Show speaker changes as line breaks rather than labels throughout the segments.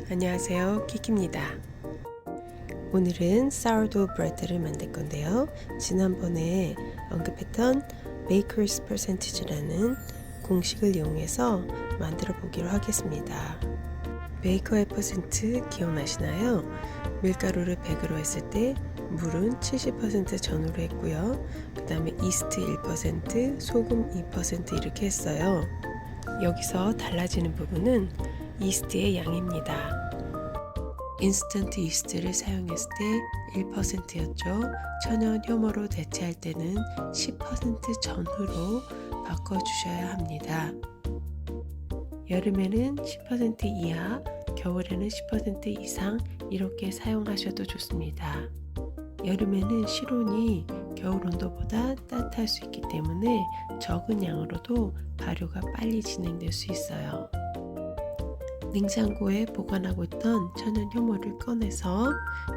안녕하세요, 키키입니다. 오늘은 sourdough bread를 만들 건데요. 지난번에 언급했던 Baker's percentage라는 공식을 이용해서 만들어 보기로 하겠습니다. 베이커의 퍼센트 기억나시나요? 밀가루를 100으로 했을 때 물은 70% 전후로 했고요. 그 다음에 이스트 1%, 소금 2% 이렇게 했어요. 여기서 달라지는 부분은 이스트의 양입니다. 인스턴트 이스트를 사용했을 때 1%였죠. 천연 효모로 대체할 때는 10% 전후로 바꿔주셔야 합니다. 여름에는 10% 이하, 겨울에는 10% 이상 이렇게 사용하셔도 좋습니다. 여름에는 실온이 겨울 온도보다 따뜻할 수 있기 때문에 적은 양으로도 발효가 빨리 진행될 수 있어요. 냉장고에 보관하고 있던 천연 효모를 꺼내서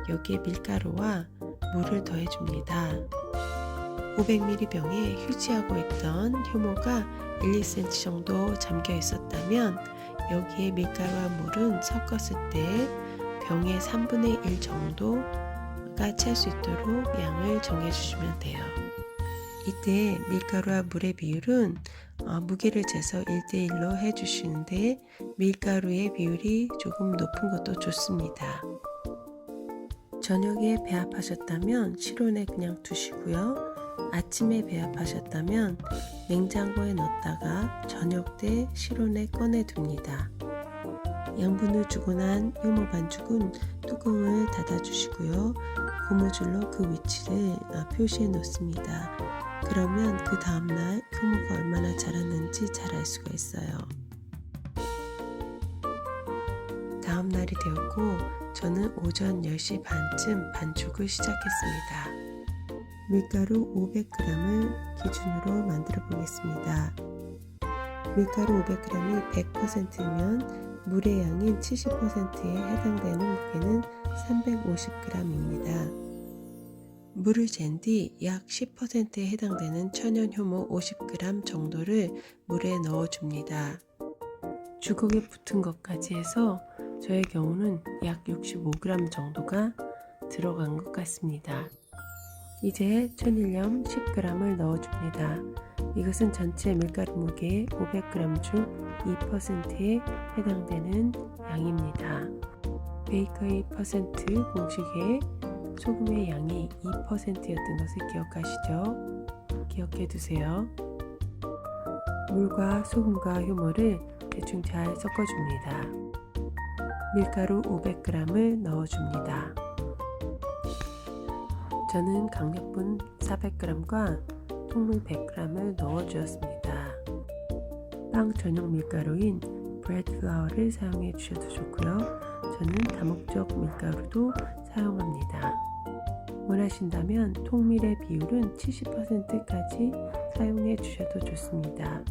여기에 밀가루와 물을 더해줍니다. 500ml 병에 휴지하고 있던 효모가 1, 2cm 정도 잠겨 있었다면 여기에 밀가루와 물은 섞었을 때 병의 3분의 1 정도가 찰 수 있도록 양을 정해주시면 돼요. 이때 밀가루와 물의 비율은 무게를 재서 1대1로 해주시는데 밀가루의 비율이 조금 높은 것도 좋습니다. 저녁에 배합하셨다면 실온에 그냥 두시고요. 아침에 배합하셨다면 냉장고에 넣었다가 저녁 때 실온에 꺼내 둡니다. 양분을 주고 난 효모 반죽은 뚜껑을 닫아 주시고요. 고무줄로 그 위치를 표시해 놓습니다. 그러면 그 다음날 효모가 얼마나 자랐는지 잘 알 수가 있어요. 다음날이 되었고 저는 오전 10시 반쯤 반죽을 시작했습니다. 밀가루 500g을 기준으로 만들어 보겠습니다. 밀가루 500g이 100%면 물의 양인 70%에 해당되는 무게는 350g입니다. 물을 잰 뒤 약 10%에 해당되는 천연 효모 50g 정도를 물에 넣어줍니다. 주걱에 붙은 것까지 해서 저의 경우는 약 65g 정도가 들어간 것 같습니다. 이제 천일염 10g을 넣어줍니다. 이것은 전체 밀가루 무게의 500g 중 2%에 해당되는 양입니다. 베이커의 퍼센트 공식에 소금의 양이 2%였던 것을 기억하시죠? 기억해 두세요. 물과 소금과 효모를 대충 잘 섞어줍니다. 밀가루 500g을 넣어줍니다. 저는 강력분 400g과 통밀 100g을 넣어주었습니다. 빵 전용 밀가루인 브레드 플라워를 사용해 주셔도 좋고요. 저는 다목적 밀가루도 사용합니다. 원하신다면 통밀의 비율은 70%까지 사용해 주셔도 좋습니다.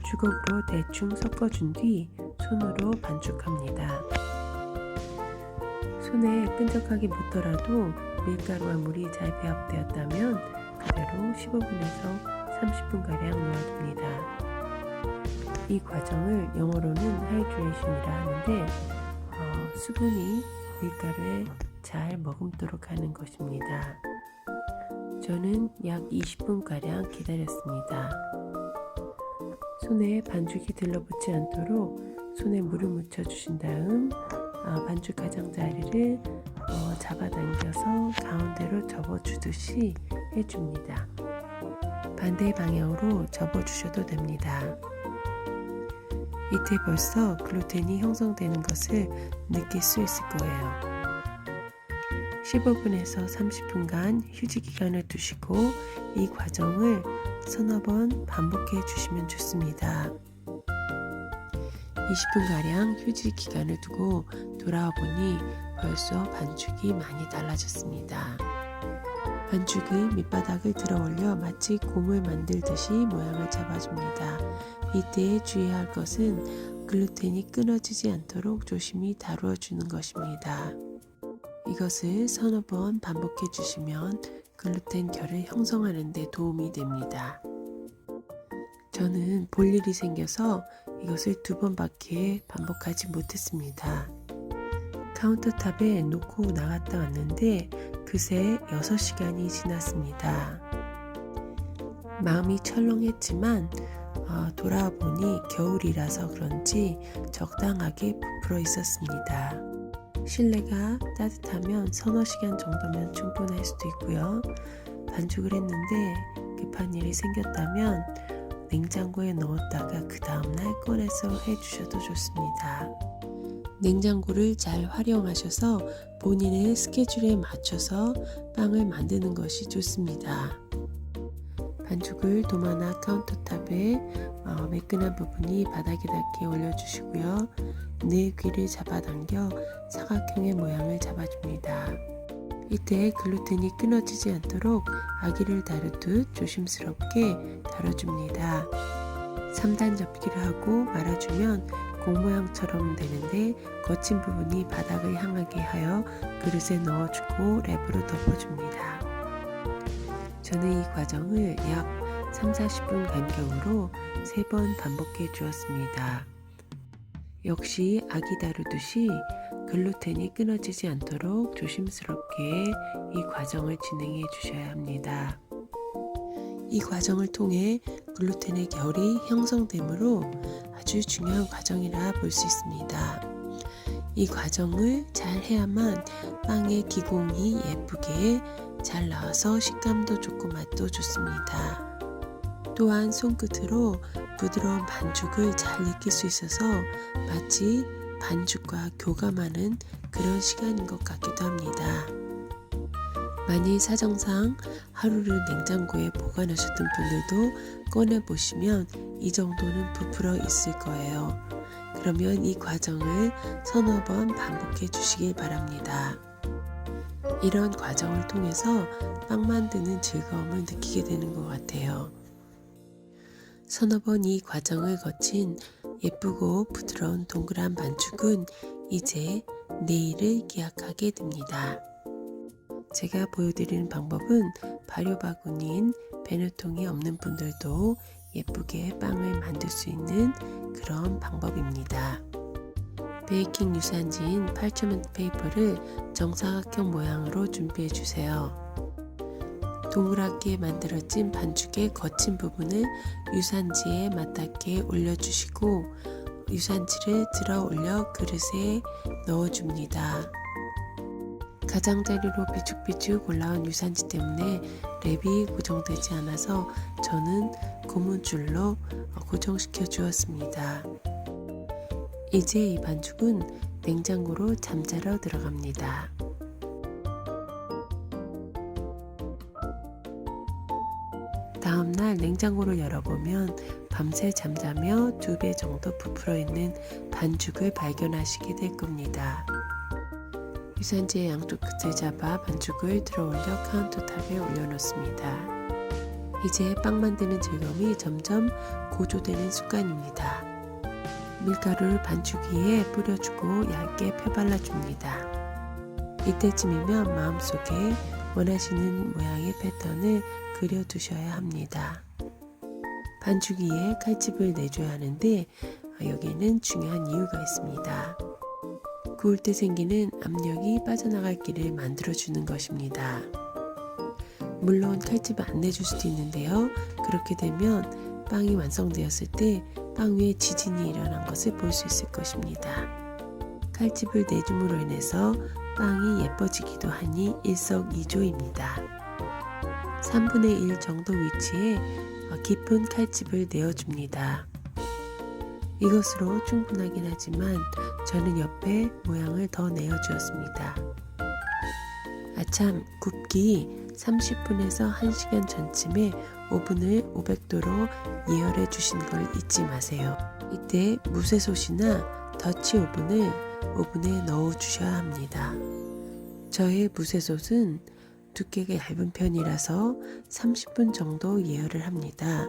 주걱으로 대충 섞어준 뒤 손으로 반죽합니다. 손에 끈적하게 묻더라도 밀가루와 물이 잘 배합되었다면 그대로 15분에서 30분가량 놓아둡니다. 이 과정을 영어로는 하이드레이션이라 하는데 수분이 밀가루에 잘 머금도록 하는 것입니다. 저는 약 20분가량 기다렸습니다. 손에 반죽이 들러붙지 않도록 손에 물을 묻혀 주신 다음 반죽 가장자리를 잡아당겨서 가운데로 접어주듯이 해줍니다. 반대 방향으로 접어주셔도 됩니다. 이때 벌써 글루텐이 형성되는 것을 느낄 수 있을 거예요. 15분에서 30분간 휴지 기간을 두시고 이 과정을 서너 번 반복해 주시면 좋습니다. 20분가량 휴지 기간을 두고 돌아와 보니 벌써 반죽이 많이 달라졌습니다. 반죽이 밑바닥을 들어 올려 마치 곰을 만들듯이 모양을 잡아줍니다. 이때 주의해야 할 것은 글루텐이 끊어지지 않도록 조심히 다루어 주는 것입니다. 이것을 서너 번 반복해 주시면 글루텐 결을 형성하는 데 도움이 됩니다. 저는 볼 일이 생겨서 이것을 2번밖에 반복하지 못했습니다. 카운터탑에 놓고 나갔다 왔는데 그새 6시간이 지났습니다. 마음이 철렁했지만 돌아보니 겨울이라서 그런지 적당하게 부풀어 있었습니다. 실내가 따뜻하면 서너 시간 정도면 충분할 수도 있고요. 반죽을 했는데 급한 일이 생겼다면 냉장고에 넣었다가 그 다음날 꺼내서 해주셔도 좋습니다. 냉장고를 잘 활용하셔서 본인의 스케줄에 맞춰서 빵을 만드는 것이 좋습니다. 반죽을 도마나 카운터탑에 매끈한 부분이 바닥에 닿게 올려주시고요. 네 귀를 잡아당겨 사각형의 모양을 잡아줍니다. 이때 글루텐이 끊어지지 않도록 아기를 다루듯 조심스럽게 다뤄줍니다. 3단 접기를 하고 말아주면 공 모양처럼 되는데 거친 부분이 바닥을 향하게 하여 그릇에 넣어주고 랩으로 덮어줍니다. 저는 이 과정을 약 3-40분 간격으로 3번 반복해 주었습니다. 역시 아기 다루듯이 글루텐이 끊어지지 않도록 조심스럽게 이 과정을 진행해 주셔야 합니다. 이 과정을 통해 글루텐의 결이 형성되므로 아주 중요한 과정이라 볼 수 있습니다. 이 과정을 잘 해야만 빵의 기공이 예쁘게 잘 나와서 식감도 좋고 맛도 좋습니다. 또한 손끝으로 부드러운 반죽을 잘 느낄 수 있어서 마치 반죽과 교감하는 그런 시간인 것 같기도 합니다. 만일 사정상 하루를 냉장고에 보관하셨던 분들도 꺼내보시면 이 정도는 부풀어 있을 거예요. 그러면 이 과정을 서너 번 반복해 주시길 바랍니다. 이런 과정을 통해서 빵 만드는 즐거움을 느끼게 되는 것 같아요. 서너 번 이 과정을 거친 예쁘고 부드러운 동그란 반죽은 이제 내일을 기약하게 됩니다. 제가 보여드리는 방법은 발효바구니인 배너통이 없는 분들도 예쁘게 빵을 만들 수 있는 그런 방법입니다. 베이킹 유산지인 파처먼트 페이퍼를 정사각형 모양으로 준비해 주세요. 동그랗게 만들어진 반죽의 거친 부분을 유산지에 맞닿게 올려주시고 유산지를 들어 올려 그릇에 넣어줍니다. 가장자리로 비죽비죽 올라온 유산지 때문에 랩이 고정되지 않아서 저는 고무줄로 고정시켜 주었습니다. 이제 이 반죽은 냉장고로 잠자러 들어갑니다. 다음날 냉장고를 열어보면 밤새 잠자며 2배 정도 부풀어 있는 반죽을 발견하시게 될 겁니다. 유산지의 양쪽 끝을 잡아 반죽을 들어올려 카운터탑에 올려놓습니다. 이제 빵 만드는 즐거움이 점점 고조되는 순간입니다. 밀가루를 반죽 위에 뿌려주고 얇게 펴발라줍니다. 이때쯤이면 마음속에 원하시는 모양의 패턴을 그려두셔야 합니다. 반죽 위에 칼집을 내줘야 하는데 여기에는 중요한 이유가 있습니다. 구울 때 생기는 압력이 빠져나갈 길을 만들어주는 것입니다. 물론 칼집을 안 내줄 수도 있는데요. 그렇게 되면 빵이 완성되었을 때 빵 위에 지진이 일어난 것을 볼 수 있을 것입니다. 칼집을 내줌으로 인해서 빵이 예뻐지기도 하니 일석이조입니다. 3분의 1 정도 위치에 깊은 칼집을 내어줍니다. 이것으로 충분하긴 하지만 저는 옆에 모양을 더 내어주었습니다. 아참, 굽기 30분에서 1시간 전쯤에 오븐을 500도로 예열해 주신 걸 잊지 마세요. 이때 무쇠솥이나 더치 오븐을 오븐에 넣어 주셔야 합니다. 저의 무쇠솥은 두께가 얇은 편이라서 30분 정도 예열을 합니다.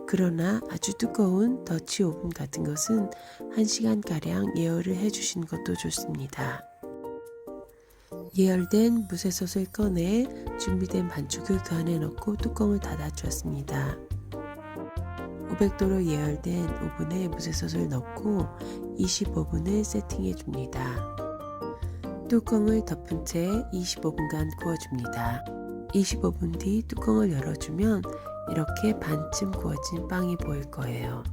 그러나 아주 두꺼운 더치 오븐 같은 것은 1시간가량 예열을 해주신 것도 좋습니다. 예열된 무쇠솥을 꺼내 준비된 반죽을 그 안에 넣고 뚜껑을 닫아 주었습니다. 500도로 예열된 오븐에 무쇠솥을 넣고 25분을 세팅해 줍니다. 뚜껑을 덮은 채 25분간 구워줍니다. 25분 뒤 뚜껑을 열어주면 이렇게 반쯤 구워진 빵이 보일 거예요.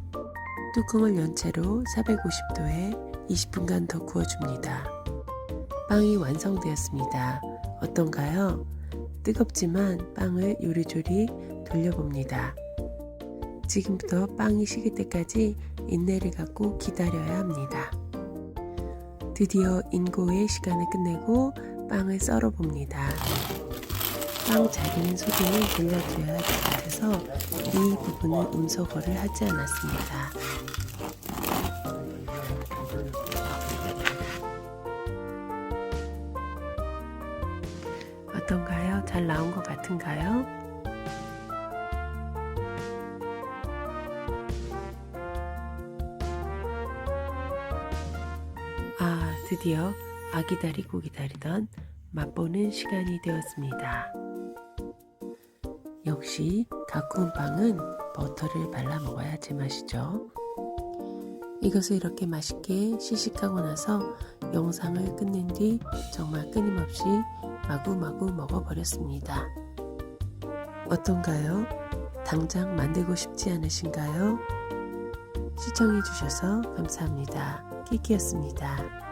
뚜껑을 연 채로 450도에 20분간 더 구워줍니다. 빵이 완성되었습니다. 어떤가요? 뜨겁지만 빵을 요리조리 돌려봅니다. 지금부터 빵이 식을 때까지 인내를 갖고 기다려야 합니다. 드디어 인고의 시간을 끝내고 빵을 썰어 봅니다. 빵 자르는 소리는 들려줘야 할 것 같아서 이 부분은 음소거를 하지 않았습니다. 어떤가요? 잘 나온 것 같은가요? 드디어 기다리고 기다리던 맛보는 시간이 되었습니다. 역시 갓 구운 빵은 버터를 발라 먹어야 제맛이죠. 이것을 이렇게 맛있게 시식하고 나서 영상을 끝낸 뒤 정말 끊임없이 마구마구 먹어버렸습니다. 어떤가요? 당장 만들고 싶지 않으신가요? 시청해주셔서 감사합니다. 키키였습니다.